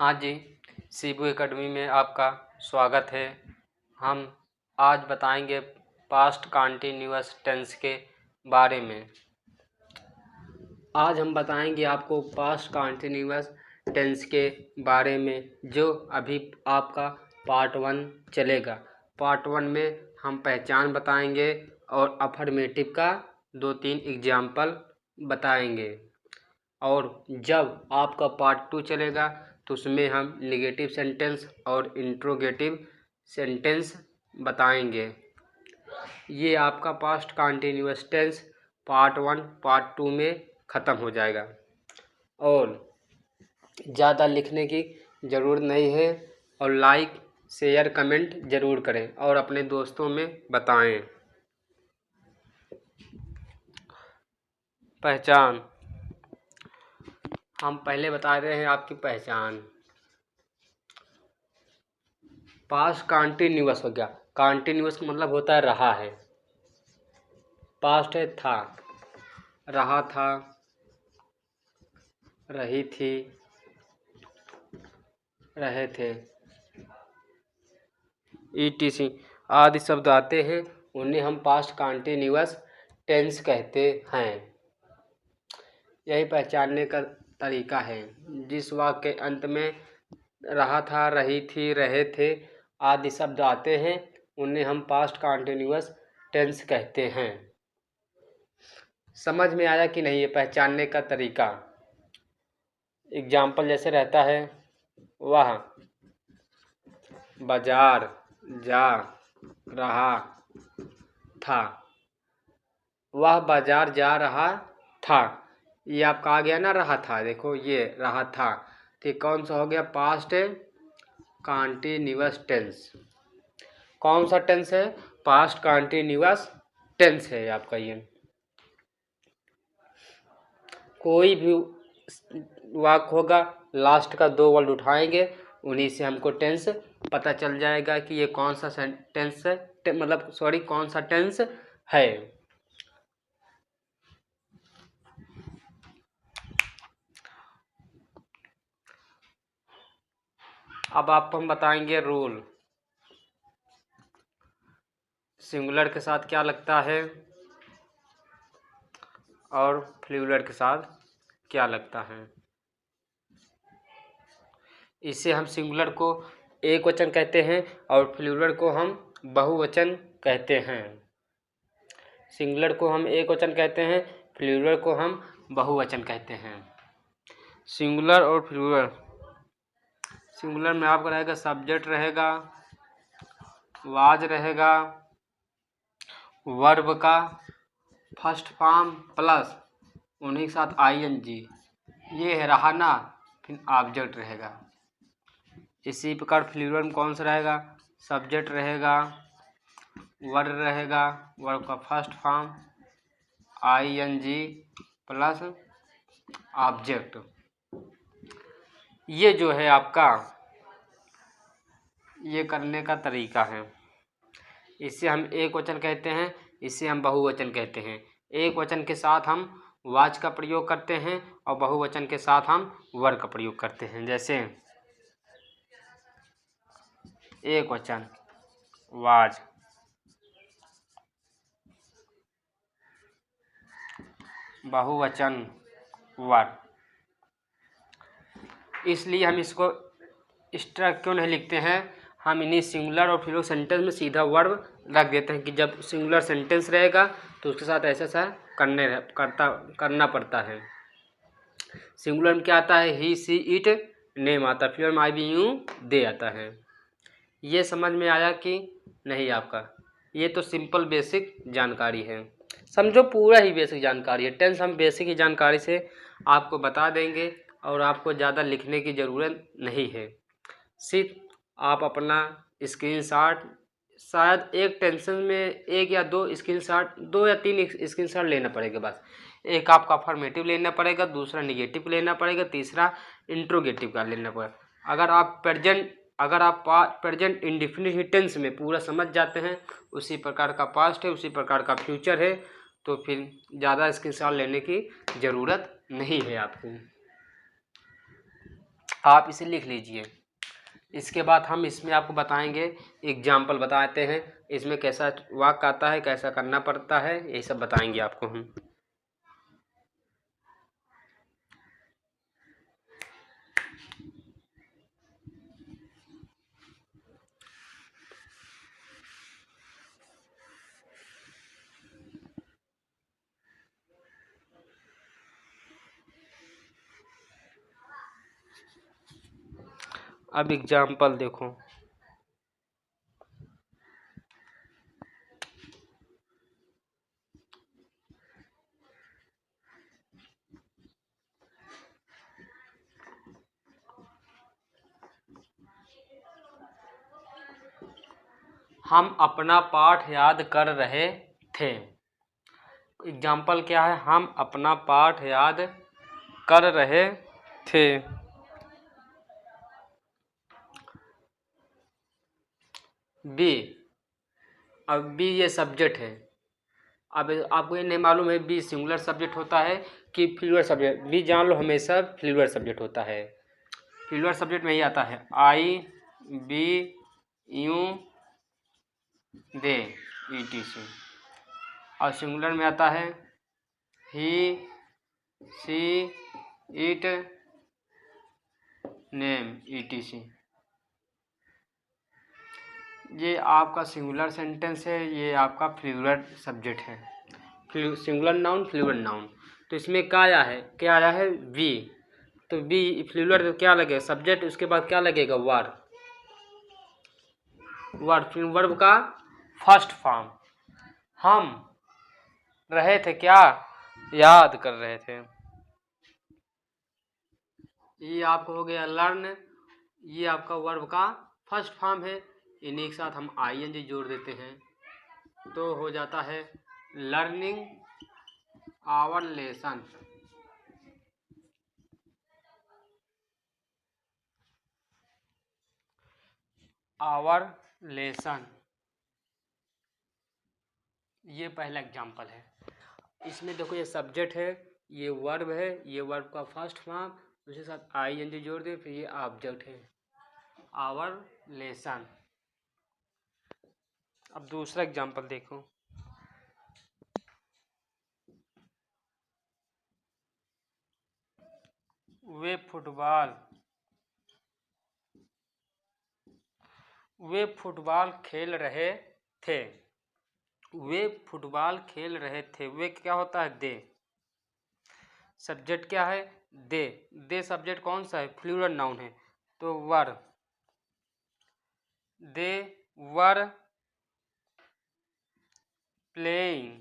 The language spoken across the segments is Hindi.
हाँ जी, शिबू एकेडमी में आपका स्वागत है। हम आज बताएंगे पास्ट कंटिन्यूअस टेंस के बारे में। आज हम बताएंगे आपको पास्ट कंटिन्यूअस टेंस के बारे में, जो अभी आपका पार्ट 1 चलेगा। पार्ट 1 में हम पहचान बताएंगे और अफर्मेटिव का 2-3 एग्जाम्पल बताएंगे। और जब आपका पार्ट 2 चलेगा तो उसमें हम नेगेटिव सेंटेंस और इंट्रोगेटिव सेंटेंस बताएंगे। ये आपका past continuous tense part 1 part 2 में ख़त्म हो जाएगा और ज़्यादा लिखने की ज़रूरत नहीं है। और लाइक शेयर कमेंट ज़रूर करें और अपने दोस्तों में बताएं। पहचान, हम पहले बता रहे हैं आपकी पहचान। पास्ट कंटिन्यूअस हो गया। कंटिन्यूअस का मतलब होता है रहा है। पास्ट है था, रहा था, रही थी, रहे थे, ETC आदि शब्द आते हैं, उन्हें हम पास्ट कंटिन्यूअस टेंस कहते हैं। यही पहचानने का तरीका है। जिस वाक्य के अंत में रहा था, रही थी, रहे थे आदि शब्द आते हैं, उन्हें हम पास्ट कंटिन्यूअस टेंस कहते हैं। समझ में आया कि नहीं ये पहचानने का तरीका? एग्जाम्पल जैसे रहता है, वह बाजार जा रहा था। वह बाजार जा रहा था, ये आपका आ गया ना, रहा था। देखो ये रहा था, तो कौन सा हो गया? Past continuous tense. कौन सा टेंस है? पास्ट कंटिन्यूअस टेंस है आपका ये। कोई भी वाक्य होगा, लास्ट का 2 वर्ड उठाएंगे, उन्हीं से हमको टेंस पता चल जाएगा कि ये कौन सा टेंस है, कौन सा टेंस है। अब आपको हम बताएंगे रूल। सिंगुलर के साथ क्या लगता है और प्लूरल के साथ क्या लगता है। इससे हम सिंगुलर को एक वचन कहते हैं और प्लूरल को हम बहुवचन कहते हैं। सिंगुलर को हम एक वचन कहते हैं, प्लूरल को हम बहुवचन कहते हैं। सिंगुलर और प्लूरल, सिंगुलर में आपका रहेगा सब्जेक्ट रहेगा, वाज रहेगा, वर्ब का फर्स्ट फॉर्म प्लस उन्हीं के साथ ING, ये है रहा ना, फिर ऑब्जेक्ट रहेगा। इसी प्रकार प्लूरल में कौन सा रहेगा? सब्जेक्ट रहेगा, वर्ब रहेगा, वर्ब का first form ING plus object. ये जो है आपका, ये करने का तरीका है। इसे हम एक वचन कहते हैं, इसे हम बहुवचन कहते हैं। एक वचन के साथ हम वाज का प्रयोग करते हैं और बहुवचन के साथ हम वर्ब का प्रयोग करते हैं। जैसे एक वचन वाज, बहुवचन वर्ब। इसलिए हम इसको इस तरह क्यों नहीं लिखते हैं, हम इन्हीं सिंगुलर और प्लूरल सेंटेंस में सीधा वर्ब रख देते हैं कि जब सिंगुलर सेंटेंस रहेगा तो उसके साथ ऐसा करना पड़ता है। सिंगुलर में क्या आता है? ही, सी, इट, नेम आता है। प्लूरल में I, we, you, दे आता है। ये समझ में आया कि नहीं आपका? ये तो सिंपल बेसिक जानकारी है, समझो पूरा ही बेसिक जानकारी है। टेंस हम बेसिक ही जानकारी से आपको बता देंगे और आपको ज़्यादा लिखने की ज़रूरत नहीं है। सिर्फ आप अपना स्क्रीनशॉट, शायद एक टेंशन में 1 या 2 स्क्रीनशॉट, 2 या 3 स्क्रीनशॉट लेना पड़ेगा बस। एक आपका अफर्मेटिव लेना पड़ेगा, दूसरा निगेटिव लेना पड़ेगा, तीसरा इंट्रोगेटिव का लेना पड़ेगा। अगर आप प्रेजेंट इंडेफिनिट टेंस में पूरा समझ जाते हैं, उसी प्रकार का पास्ट है, उसी प्रकार का फ्यूचर है, तो फिर ज़्यादा स्क्रीनशॉट लेने की ज़रूरत नहीं है आपको। आप इसे लिख लीजिए। इसके बाद हम इसमें आपको बताएंगे, एग्जाम्पल बताते हैं इसमें कैसा वाक्य आता है, कैसा करना पड़ता है, यही सब बताएंगे आपको हम। अब एग्जाम्पल देखो, हम अपना पाठ याद कर रहे थे। एग्जाम्पल क्या है, हम अपना पाठ याद कर रहे थे। बी, अब बी ये सब्जेक्ट है। अब आपको ये नहीं मालूम है बी सिंगुलर सब्जेक्ट होता है कि प्लूरल सब्जेक्ट। बी जान लो हमेशा प्लूरल सब्जेक्ट होता है। प्लूरल सब्जेक्ट में ही आता है I, we, you, they, ETC। और सिंगुलर में आता है he, she, it, name, ETC। ये आपका सिंगुलर सेंटेंस है, ये आपका प्लूरल सब्जेक्ट है। Singular noun, plural noun. तो इसमें क्या आया है वी। तो वी प्लूरल तो क्या लगेगा सब्जेक्ट, उसके बाद क्या लगेगा वर्ब। फिर वर्ब का फर्स्ट फॉर्म। हम रहे थे क्या, याद कर रहे थे। ये आपको हो गया लर्न, ये आपका वर्ब का फर्स्ट फॉर्म है। इन्हीं के साथ हम ING जोड़ देते हैं तो हो जाता है learning our lesson. Our lesson, ये पहला एग्जाम्पल है। इसमें देखो ये सब्जेक्ट है, ये वर्ब है, ये वर्ब का फर्स्ट फॉर्म, उसके साथ ING जोड़ दे, फिर ये ऑब्जेक्ट है आवर लेसन। अब दूसरा एग्जाम्पल देखो, वे फुटबॉल खेल रहे थे। वे फुटबॉल खेल रहे थे, वे क्या होता है दे। सब्जेक्ट क्या है दे। दे सब्जेक्ट कौन सा है, प्लूरल नाउन है। तो were, they were playing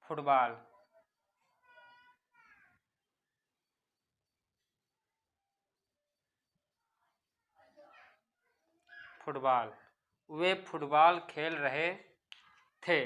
football. Football, वे फुटबॉल खेल रहे थे।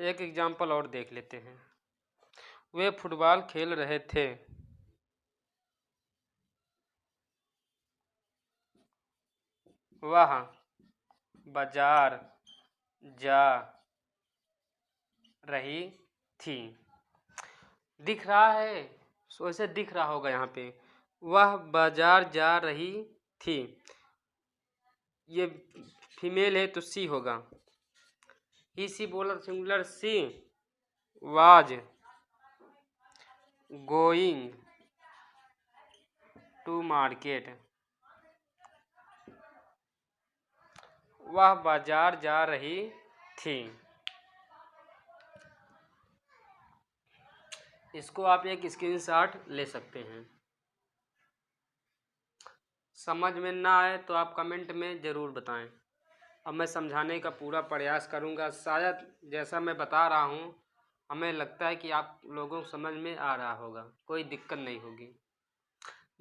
एक एग्जाम्पल और देख लेते हैं, वे फुटबॉल खेल रहे थे। वह बाजार जा रही थी। दिख रहा है, वैसे दिख रहा होगा यहाँ पे, वह बाजार जा रही थी। ये फीमेल है तो सी होगा। ही सी बोला singular, she was going to market. वह बाजार जा रही थी। इसको आप एक स्क्रीनशॉट ले सकते हैं। समझ में ना आए तो आप कमेंट में ज़रूर बताएं। अब मैं समझाने का पूरा प्रयास करूंगा। शायद जैसा मैं बता रहा हूं, हमें लगता है कि आप लोगों को समझ में आ रहा होगा, कोई दिक्कत नहीं होगी।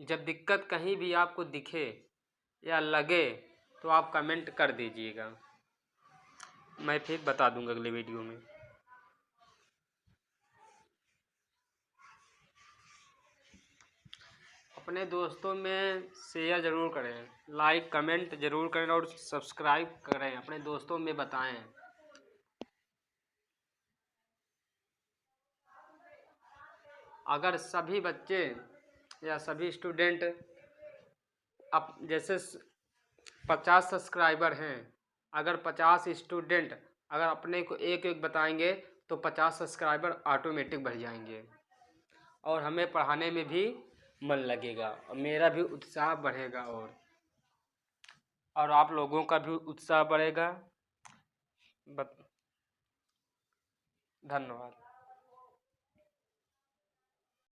जब दिक्कत कहीं भी आपको दिखे या लगे तो आप कमेंट कर दीजिएगा, मैं फिर बता दूंगा अगले वीडियो में। अपने दोस्तों में शेयर ज़रूर करें, लाइक कमेंट ज़रूर करें और सब्सक्राइब करें, अपने दोस्तों में बताएं। अगर सभी बच्चे या सभी स्टूडेंट अब जैसे 50 सब्सक्राइबर हैं, अगर 50 स्टूडेंट अगर अपने को एक एक बताएंगे तो 50 सब्सक्राइबर ऑटोमेटिक बढ़ जाएंगे और हमें पढ़ाने में भी मन लगेगा और मेरा भी उत्साह बढ़ेगा और आप लोगों का भी उत्साह बढ़ेगा। धन्यवाद।